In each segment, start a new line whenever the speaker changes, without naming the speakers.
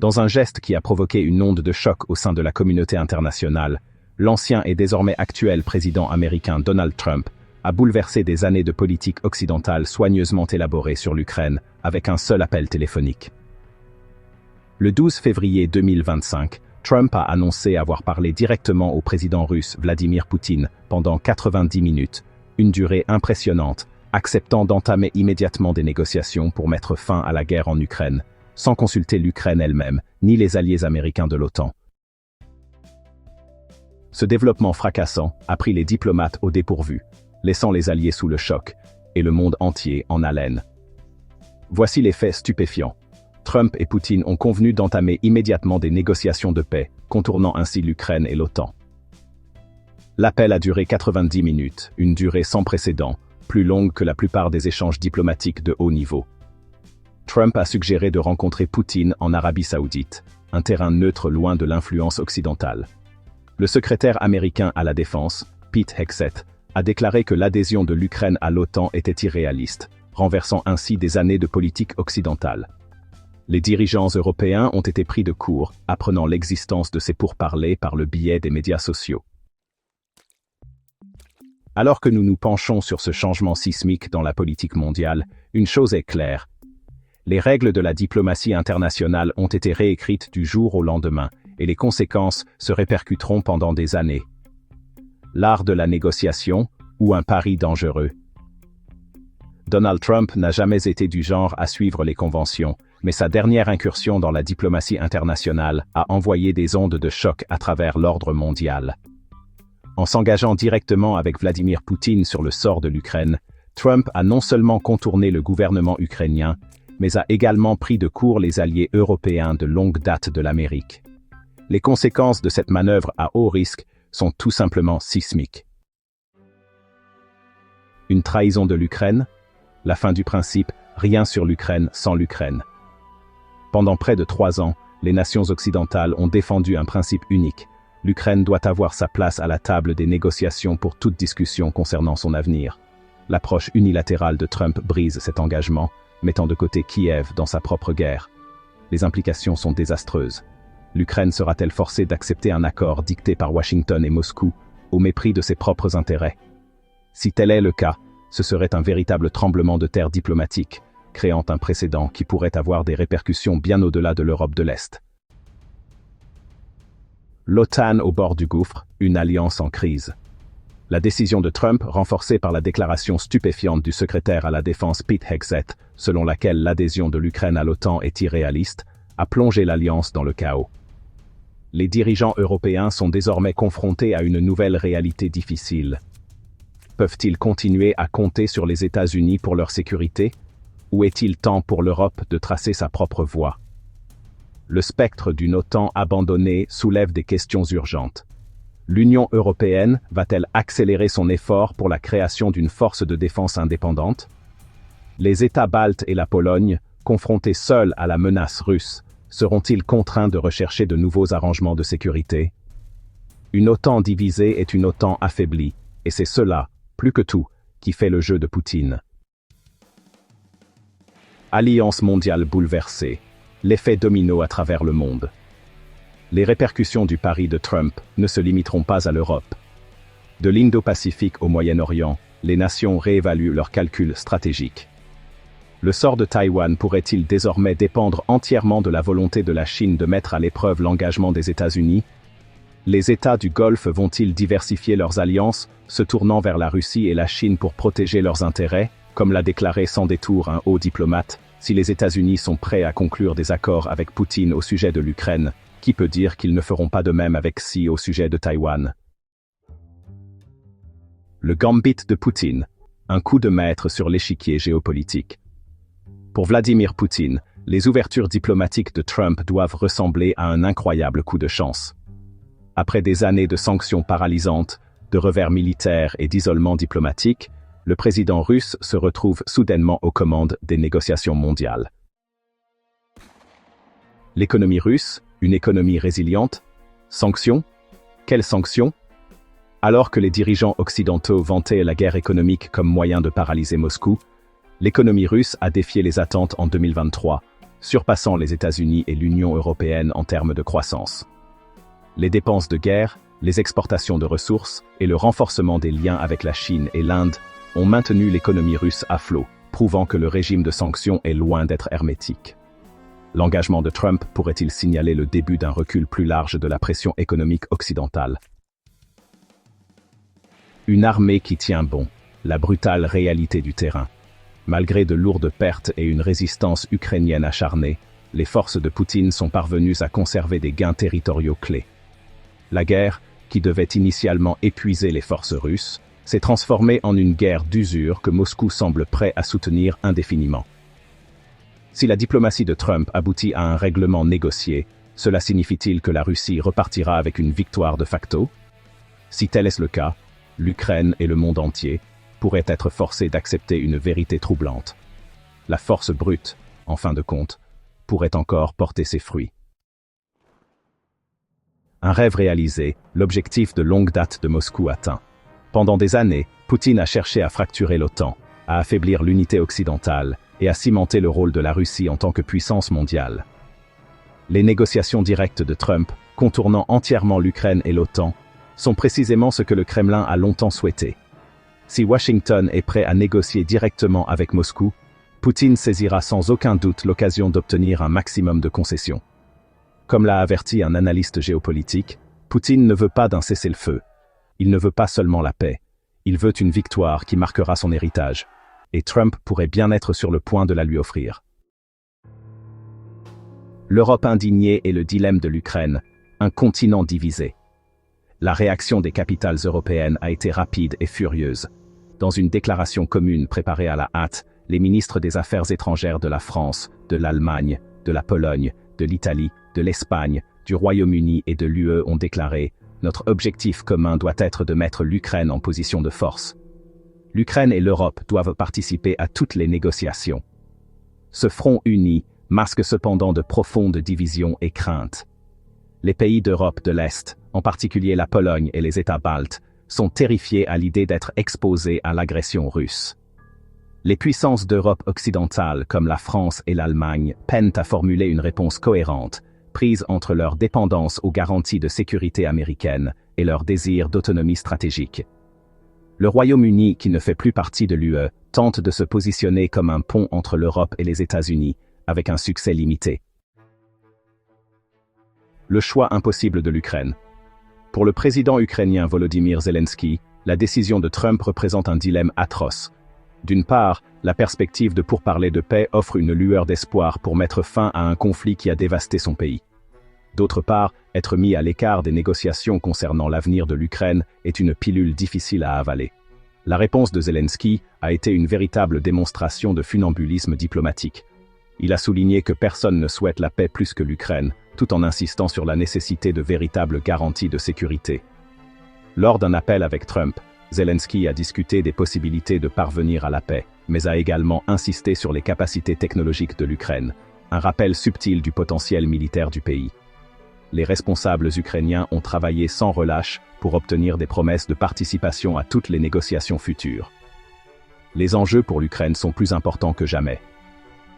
Dans un geste qui a provoqué une onde de choc au sein de la communauté internationale, l'ancien et désormais actuel président américain Donald Trump a bouleversé des années de politique occidentale soigneusement élaborée sur l'Ukraine avec un seul appel téléphonique. Le 12 février 2025, Trump a annoncé avoir parlé directement au président russe Vladimir Poutine pendant 90 minutes, une durée impressionnante, acceptant d'entamer immédiatement des négociations pour mettre fin à la guerre en Ukraine, sans consulter l'Ukraine elle-même, ni les alliés américains de l'OTAN. Ce développement fracassant a pris les diplomates au dépourvu, laissant les alliés sous le choc, et le monde entier en haleine. Voici les faits stupéfiants. Trump et Poutine ont convenu d'entamer immédiatement des négociations de paix, contournant ainsi l'Ukraine et l'OTAN. L'appel a duré 90 minutes, une durée sans précédent, plus longue que la plupart des échanges diplomatiques de haut niveau. Trump a suggéré de rencontrer Poutine en Arabie Saoudite, un terrain neutre loin de l'influence occidentale. Le secrétaire américain à la Défense, Pete Hegseth, a déclaré que l'adhésion de l'Ukraine à l'OTAN était irréaliste, renversant ainsi des années de politique occidentale. Les dirigeants européens ont été pris de court, apprenant l'existence de ces pourparlers par le biais des médias sociaux. Alors que nous nous penchons sur ce changement sismique dans la politique mondiale, une chose est claire. Les règles de la diplomatie internationale ont été réécrites du jour au lendemain, et les conséquences se répercuteront pendant des années. L'art de la négociation, ou un pari dangereux. Donald Trump n'a jamais été du genre à suivre les conventions, mais sa dernière incursion dans la diplomatie internationale a envoyé des ondes de choc à travers l'ordre mondial. En s'engageant directement avec Vladimir Poutine sur le sort de l'Ukraine, Trump a non seulement contourné le gouvernement ukrainien, mais a également pris de court les alliés européens de longue date de l'Amérique. Les conséquences de cette manœuvre à haut risque sont tout simplement sismiques. Une trahison de l'Ukraine? La fin du principe « rien sur l'Ukraine sans l'Ukraine ». Pendant près de 3 ans, les nations occidentales ont défendu un principe unique. L'Ukraine doit avoir sa place à la table des négociations pour toute discussion concernant son avenir. L'approche unilatérale de Trump brise cet engagement, mettant de côté Kiev dans sa propre guerre. Les implications sont désastreuses. L'Ukraine sera-t-elle forcée d'accepter un accord dicté par Washington et Moscou, au mépris de ses propres intérêts? Si tel est le cas, ce serait un véritable tremblement de terre diplomatique, créant un précédent qui pourrait avoir des répercussions bien au-delà de l'Europe de l'Est. L'OTAN au bord du gouffre, une alliance en crise. La décision de Trump, renforcée par la déclaration stupéfiante du secrétaire à la Défense Pete Hegseth, selon laquelle l'adhésion de l'Ukraine à l'OTAN est irréaliste, a plongé l'alliance dans le chaos. Les dirigeants européens sont désormais confrontés à une nouvelle réalité difficile. Peuvent-ils continuer à compter sur les États-Unis pour leur sécurité? Ou est-il temps pour l'Europe de tracer sa propre voie? Le spectre d'une OTAN abandonnée soulève des questions urgentes. L'Union européenne va-t-elle accélérer son effort pour la création d'une force de défense indépendante? Les États baltes et la Pologne, confrontés seuls à la menace russe, seront-ils contraints de rechercher de nouveaux arrangements de sécurité? Une OTAN divisée est une OTAN affaiblie, et c'est cela, plus que tout, qui fait le jeu de Poutine. Alliance mondiale bouleversée, l'effet domino à travers le monde. Les répercussions du pari de Trump ne se limiteront pas à l'Europe. De l'Indo-Pacifique au Moyen-Orient, les nations réévaluent leurs calculs stratégiques. Le sort de Taïwan pourrait-il désormais dépendre entièrement de la volonté de la Chine de mettre à l'épreuve l'engagement des États-Unis? Les États du Golfe vont-ils diversifier leurs alliances, se tournant vers la Russie et la Chine pour protéger leurs intérêts, comme l'a déclaré sans détour un haut diplomate? Si les États-Unis sont prêts à conclure des accords avec Poutine au sujet de l'Ukraine, qui peut dire qu'ils ne feront pas de même avec Xi au sujet de Taïwan? Le gambit de Poutine, un coup de maître sur l'échiquier géopolitique. Pour Vladimir Poutine, les ouvertures diplomatiques de Trump doivent ressembler à un incroyable coup de chance. Après des années de sanctions paralysantes, de revers militaires et d'isolement diplomatique, le président russe se retrouve soudainement aux commandes des négociations mondiales. L'économie russe, une économie résiliente? Sanctions? Quelles sanctions? Alors que les dirigeants occidentaux vantaient la guerre économique comme moyen de paralyser Moscou, l'économie russe a défié les attentes en 2023, surpassant les États-Unis et l'Union européenne en termes de croissance. Les dépenses de guerre, les exportations de ressources et le renforcement des liens avec la Chine et l'Inde ont maintenu l'économie russe à flot, prouvant que le régime de sanctions est loin d'être hermétique. L'engagement de Trump pourrait-il signaler le début d'un recul plus large de la pression économique occidentale? Une armée qui tient bon, la brutale réalité du terrain. Malgré de lourdes pertes et une résistance ukrainienne acharnée, les forces de Poutine sont parvenues à conserver des gains territoriaux clés. La guerre, qui devait initialement épuiser les forces russes, s'est transformée en une guerre d'usure que Moscou semble prêt à soutenir indéfiniment. Si la diplomatie de Trump aboutit à un règlement négocié, cela signifie-t-il que la Russie repartira avec une victoire de facto? Si tel est le cas, l'Ukraine et le monde entier pourraient être forcés d'accepter une vérité troublante. La force brute, en fin de compte, pourrait encore porter ses fruits. Un rêve réalisé, l'objectif de longue date de Moscou atteint. Pendant des années, Poutine a cherché à fracturer l'OTAN, à affaiblir l'unité occidentale et à cimenter le rôle de la Russie en tant que puissance mondiale. Les négociations directes de Trump, contournant entièrement l'Ukraine et l'OTAN, sont précisément ce que le Kremlin a longtemps souhaité. Si Washington est prêt à négocier directement avec Moscou, Poutine saisira sans aucun doute l'occasion d'obtenir un maximum de concessions. Comme l'a averti un analyste géopolitique, Poutine ne veut pas d'un cessez-le-feu. Il ne veut pas seulement la paix, il veut une victoire qui marquera son héritage, et Trump pourrait bien être sur le point de la lui offrir. L'Europe indignée et le dilemme de l'Ukraine, un continent divisé. La réaction des capitales européennes a été rapide et furieuse. Dans une déclaration commune préparée à la hâte, les ministres des Affaires étrangères de la France, de l'Allemagne, de la Pologne, de l'Italie, de l'Espagne, du Royaume-Uni et de l'UE ont déclaré « Notre objectif commun doit être de mettre l'Ukraine en position de force. L'Ukraine et l'Europe doivent participer à toutes les négociations. » Ce front uni masque cependant de profondes divisions et craintes. Les pays d'Europe de l'Est, en particulier la Pologne et les États baltes, sont terrifiés à l'idée d'être exposés à l'agression russe. Les puissances d'Europe occidentale comme la France et l'Allemagne peinent à formuler une réponse cohérente, prise entre leur dépendance aux garanties de sécurité américaines et leur désir d'autonomie stratégique. Le Royaume-Uni, qui ne fait plus partie de l'UE, tente de se positionner comme un pont entre l'Europe et les États-Unis, avec un succès limité. Le choix impossible de l'Ukraine. Pour le président ukrainien Volodymyr Zelensky, la décision de Trump représente un dilemme atroce. D'une part, la perspective de pourparlers de paix offre une lueur d'espoir pour mettre fin à un conflit qui a dévasté son pays. D'autre part, être mis à l'écart des négociations concernant l'avenir de l'Ukraine est une pilule difficile à avaler. La réponse de Zelensky a été une véritable démonstration de funambulisme diplomatique. Il a souligné que personne ne souhaite la paix plus que l'Ukraine, tout en insistant sur la nécessité de véritables garanties de sécurité. Lors d'un appel avec Trump, Zelensky a discuté des possibilités de parvenir à la paix, mais a également insisté sur les capacités technologiques de l'Ukraine, un rappel subtil du potentiel militaire du pays. Les responsables ukrainiens ont travaillé sans relâche pour obtenir des promesses de participation à toutes les négociations futures. Les enjeux pour l'Ukraine sont plus importants que jamais.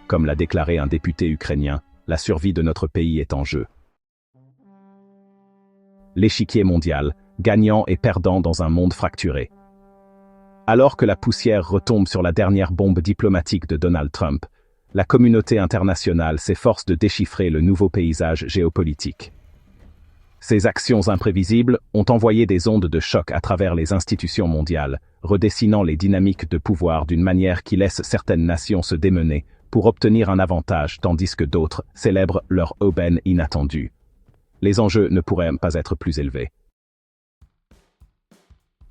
Comme l'a déclaré un député ukrainien, la survie de notre pays est en jeu. L'échiquier mondial, gagnant et perdant dans un monde fracturé. Alors que la poussière retombe sur la dernière bombe diplomatique de Donald Trump, la communauté internationale s'efforce de déchiffrer le nouveau paysage géopolitique. Ces actions imprévisibles ont envoyé des ondes de choc à travers les institutions mondiales, redessinant les dynamiques de pouvoir d'une manière qui laisse certaines nations se démener pour obtenir un avantage tandis que d'autres célèbrent leur aubaine inattendue. Les enjeux ne pourraient pas être plus élevés.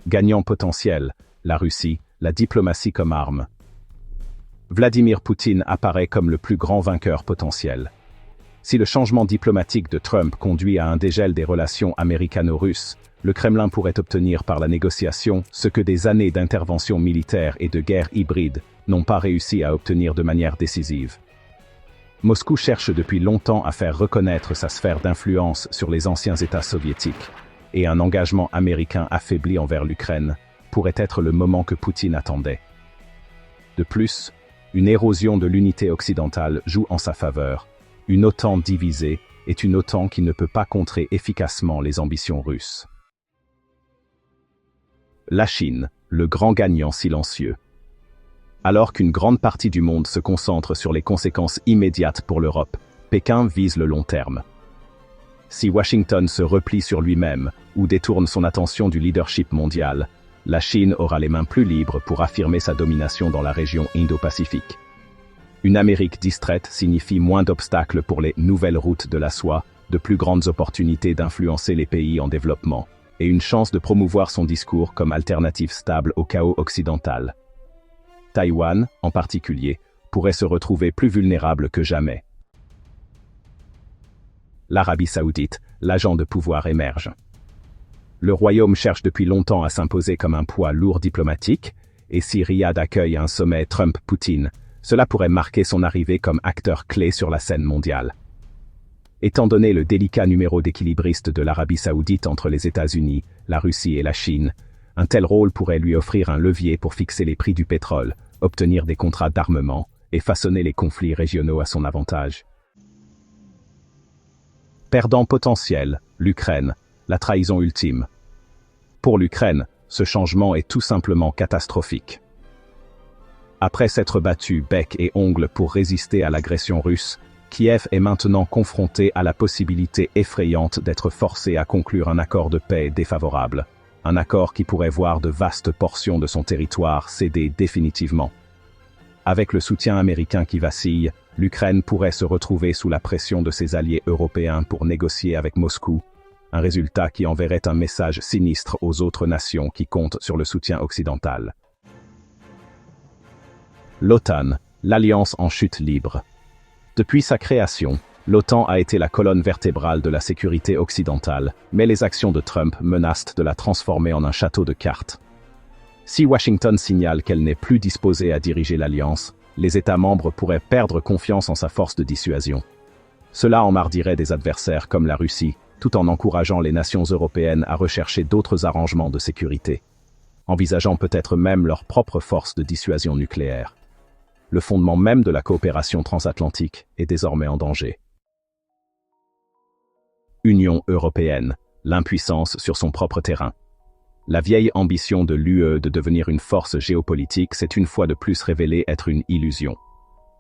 Gagnant potentiel, la Russie, la diplomatie comme arme. Vladimir Poutine apparaît comme le plus grand vainqueur potentiel. Si le changement diplomatique de Trump conduit à un dégel des relations américano-russes, le Kremlin pourrait obtenir par la négociation ce que des années d'intervention militaire et de guerre hybride n'ont pas réussi à obtenir de manière décisive. Moscou cherche depuis longtemps à faire reconnaître sa sphère d'influence sur les anciens États soviétiques, et un engagement américain affaibli envers l'Ukraine pourrait être le moment que Poutine attendait. De plus, Une érosion de l'unité occidentale joue en sa faveur. Une OTAN divisée est une OTAN qui ne peut pas contrer efficacement les ambitions russes. La Chine, le grand gagnant silencieux. Alors qu'une grande partie du monde se concentre sur les conséquences immédiates pour l'Europe, Pékin vise le long terme. Si Washington se replie sur lui-même ou détourne son attention du leadership mondial, la Chine aura les mains plus libres pour affirmer sa domination dans la région Indo-Pacifique. Une Amérique distraite signifie moins d'obstacles pour les nouvelles routes de la soie, de plus grandes opportunités d'influencer les pays en développement, et une chance de promouvoir son discours comme alternative stable au chaos occidental. Taïwan, en particulier, pourrait se retrouver plus vulnérable que jamais. L'Arabie Saoudite, l'agent de pouvoir émerge. Le royaume cherche depuis longtemps à s'imposer comme un poids lourd diplomatique, et si Riyad accueille un sommet Trump-Poutine, cela pourrait marquer son arrivée comme acteur clé sur la scène mondiale. Étant donné le délicat numéro d'équilibriste de l'Arabie Saoudite entre les États-Unis, la Russie et la Chine, un tel rôle pourrait lui offrir un levier pour fixer les prix du pétrole, obtenir des contrats d'armement et façonner les conflits régionaux à son avantage. Perdant potentiel, l'Ukraine, la trahison ultime. Pour l'Ukraine, ce changement est tout simplement catastrophique. Après s'être battu bec et ongles pour résister à l'agression russe, Kiev est maintenant confronté à la possibilité effrayante d'être forcé à conclure un accord de paix défavorable. Un accord qui pourrait voir de vastes portions de son territoire céder définitivement. Avec le soutien américain qui vacille, l'Ukraine pourrait se retrouver sous la pression de ses alliés européens pour négocier avec Moscou, un résultat qui enverrait un message sinistre aux autres nations qui comptent sur le soutien occidental. L'OTAN, l'alliance en chute libre. Depuis sa création, l'OTAN a été la colonne vertébrale de la sécurité occidentale, mais les actions de Trump menacent de la transformer en un château de cartes. Si Washington signale qu'elle n'est plus disposée à diriger l'alliance, les États membres pourraient perdre confiance en sa force de dissuasion. Cela emmardirait des adversaires comme la Russie, tout en encourageant les nations européennes à rechercher d'autres arrangements de sécurité, envisageant peut-être même leur propre force de dissuasion nucléaire. Le fondement même de la coopération transatlantique est désormais en danger. Union européenne, l'impuissance sur son propre terrain. La vieille ambition de l'UE de devenir une force géopolitique s'est une fois de plus révélée être une illusion.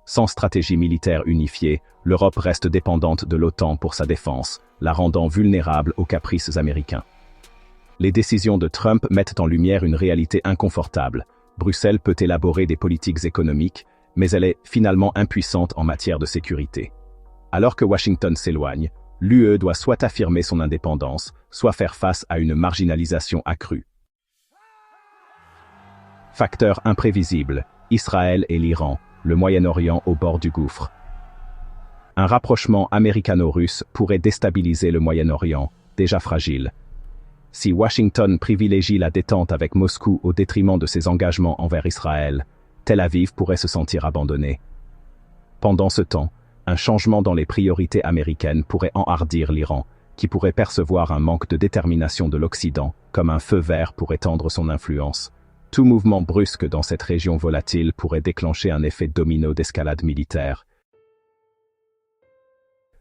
Sans stratégie militaire unifiée, l'Europe reste dépendante de l'OTAN pour sa défense, la rendant vulnérable aux caprices américains. Les décisions de Trump mettent en lumière une réalité inconfortable. Bruxelles peut élaborer des politiques économiques, mais elle est finalement impuissante en matière de sécurité. Alors que Washington s'éloigne, l'UE doit soit affirmer son indépendance, soit faire face à une marginalisation accrue. Facteurs imprévisibles, Israël et l'Iran, le Moyen-Orient au bord du gouffre. Un rapprochement américano-russe pourrait déstabiliser le Moyen-Orient, déjà fragile. Si Washington privilégie la détente avec Moscou au détriment de ses engagements envers Israël, Tel Aviv pourrait se sentir abandonné. Pendant ce temps, un changement dans les priorités américaines pourrait enhardir l'Iran, qui pourrait percevoir un manque de détermination de l'Occident comme un feu vert pour étendre son influence. Tout mouvement brusque dans cette région volatile pourrait déclencher un effet domino d'escalade militaire.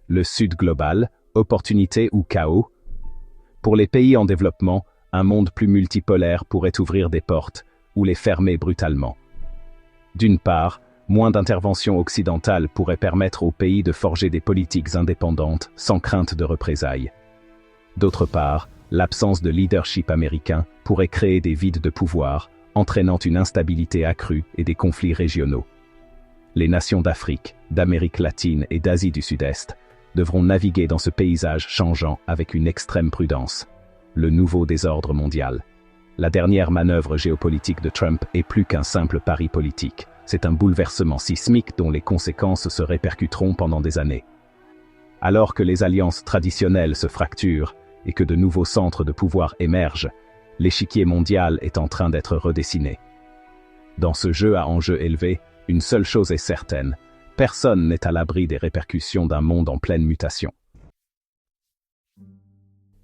Le Sud global, opportunité ou chaos? Pour les pays en développement, un monde plus multipolaire pourrait ouvrir des portes, ou les fermer brutalement. D'une part, moins d'intervention occidentale pourrait permettre aux pays de forger des politiques indépendantes sans crainte de représailles. D'autre part, l'absence de leadership américain pourrait créer des vides de pouvoir, entraînant une instabilité accrue et des conflits régionaux. Les nations d'Afrique, d'Amérique latine et d'Asie du Sud-Est devront naviguer dans ce paysage changeant avec une extrême prudence. Le nouveau désordre mondial. La dernière manœuvre géopolitique de Trump est plus qu'un simple pari politique. C'est un bouleversement sismique dont les conséquences se répercuteront pendant des années. Alors que les alliances traditionnelles se fracturent et que de nouveaux centres de pouvoir émergent, l'échiquier mondial est en train d'être redessiné. Dans ce jeu à enjeux élevés, une seule chose est certaine, personne n'est à l'abri des répercussions d'un monde en pleine mutation.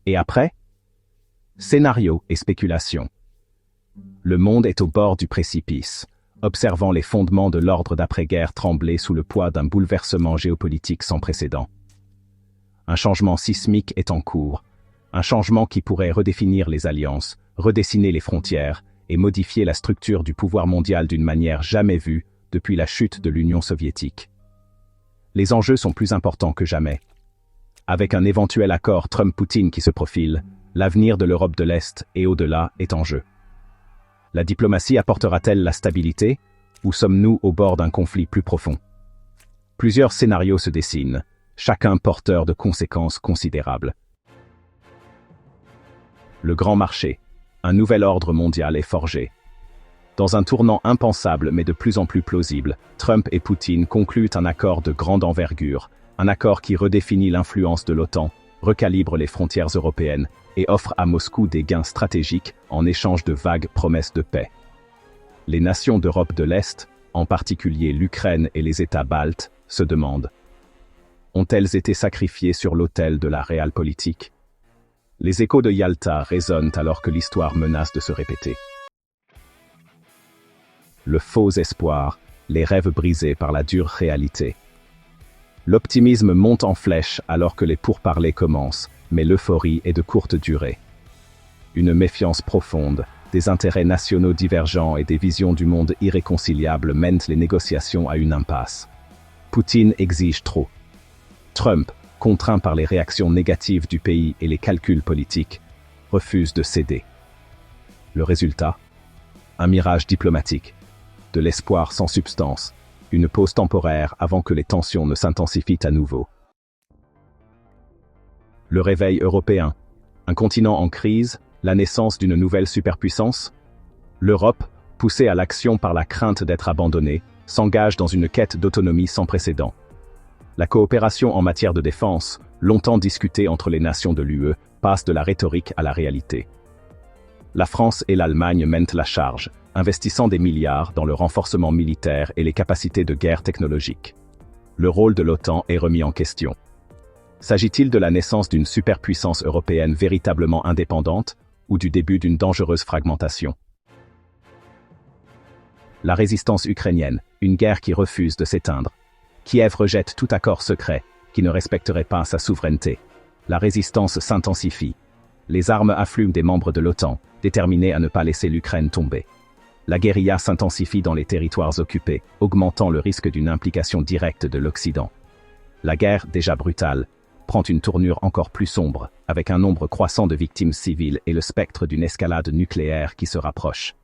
Et après? Scénario et spéculation. Le monde est au bord du précipice. observant les fondements de l'ordre d'après-guerre trembler sous le poids d'un bouleversement géopolitique sans précédent. Un changement sismique est en cours, un changement qui pourrait redéfinir les alliances, redessiner les frontières et modifier la structure du pouvoir mondial d'une manière jamais vue depuis la chute de l'Union soviétique. Les enjeux sont plus importants que jamais. Avec un éventuel accord Trump-Poutine qui se profile, l'avenir de l'Europe de l'Est et au-delà est en jeu. La diplomatie apportera-t-elle la stabilité, ou sommes-nous au bord d'un conflit plus profond? Plusieurs scénarios se dessinent, chacun porteur de conséquences considérables. Le grand marché, un nouvel ordre mondial est forgé. Dans un tournant impensable mais de plus en plus plausible, Trump et Poutine concluent un accord de grande envergure, un accord qui redéfinit l'influence de l'OTAN, recalibre les frontières européennes et offre à Moscou des gains stratégiques en échange de vagues promesses de paix. Les nations d'Europe de l'Est, en particulier l'Ukraine et les États baltes, se demandent: ont-elles été sacrifiées sur l'autel de la realpolitik? Les échos de Yalta résonnent alors que l'histoire menace de se répéter. Le faux espoir, les rêves brisés par la dure réalité. L'optimisme monte en flèche alors que les pourparlers commencent, mais l'euphorie est de courte durée. Une méfiance profonde, des intérêts nationaux divergents et des visions du monde irréconciliables mènent les négociations à une impasse. Poutine exige trop. Trump, contraint par les réactions négatives du pays et les calculs politiques, refuse de céder. Le résultat? Un mirage diplomatique, de l'espoir sans substance, une pause temporaire avant que les tensions ne s'intensifient à nouveau. Le réveil européen, un continent en crise, la naissance d'une nouvelle superpuissance? L'Europe, poussée à l'action par la crainte d'être abandonnée, s'engage dans une quête d'autonomie sans précédent. La coopération en matière de défense, longtemps discutée entre les nations de l'UE, passe de la rhétorique à la réalité. La France et l'Allemagne mènent la charge, investissant des milliards dans le renforcement militaire et les capacités de guerre technologique. Le rôle de l'OTAN est remis en question. S'agit-il de la naissance d'une superpuissance européenne véritablement indépendante, ou du début d'une dangereuse fragmentation? La résistance ukrainienne, une guerre qui refuse de s'éteindre. Kiev rejette tout accord secret, qui ne respecterait pas sa souveraineté. La résistance s'intensifie. Les armes affluent des membres de l'OTAN, déterminés à ne pas laisser l'Ukraine tomber. La guérilla s'intensifie dans les territoires occupés, augmentant le risque d'une implication directe de l'Occident. La guerre, déjà brutale, prend une tournure encore plus sombre, avec un nombre croissant de victimes civiles et le spectre d'une escalade nucléaire qui se rapproche.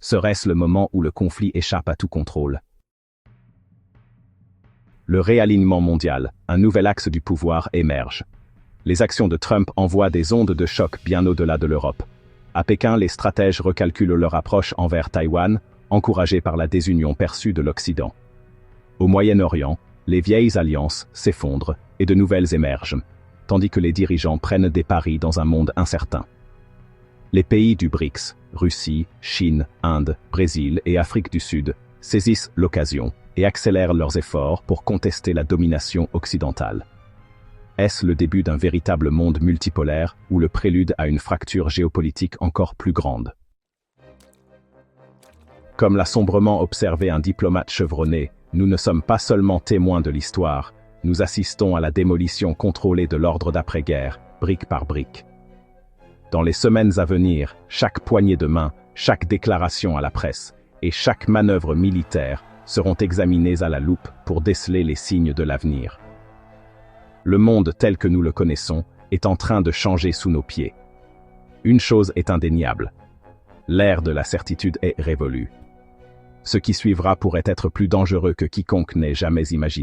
Serait-ce le moment où le conflit échappe à tout contrôle? Le réalignement mondial, un nouvel axe du pouvoir émerge. Les actions de Trump envoient des ondes de choc bien au-delà de l'Europe. À Pékin, les stratèges recalculent leur approche envers Taïwan, encouragés par la désunion perçue de l'Occident. Au Moyen-Orient, les vieilles alliances s'effondrent et de nouvelles émergent, tandis que les dirigeants prennent des paris dans un monde incertain. Les pays du BRICS, Russie, Chine, Inde, Brésil et Afrique du Sud, saisissent l'occasion et accélèrent leurs efforts pour contester la domination occidentale. Est-ce le début d'un véritable monde multipolaire ou le prélude à une fracture géopolitique encore plus grande? Comme l'a sombrement observé un diplomate chevronné, nous ne sommes pas seulement témoins de l'histoire, nous assistons à la démolition contrôlée de l'ordre d'après-guerre, brique par brique. Dans les semaines à venir, chaque poignée de main, chaque déclaration à la presse et chaque manœuvre militaire seront examinées à la loupe pour déceler les signes de l'avenir. Le monde tel que nous le connaissons est en train de changer sous nos pieds. Une chose est indéniable. L'ère de la certitude est révolue. Ce qui suivra pourrait être plus dangereux que quiconque n'ait jamais imaginé.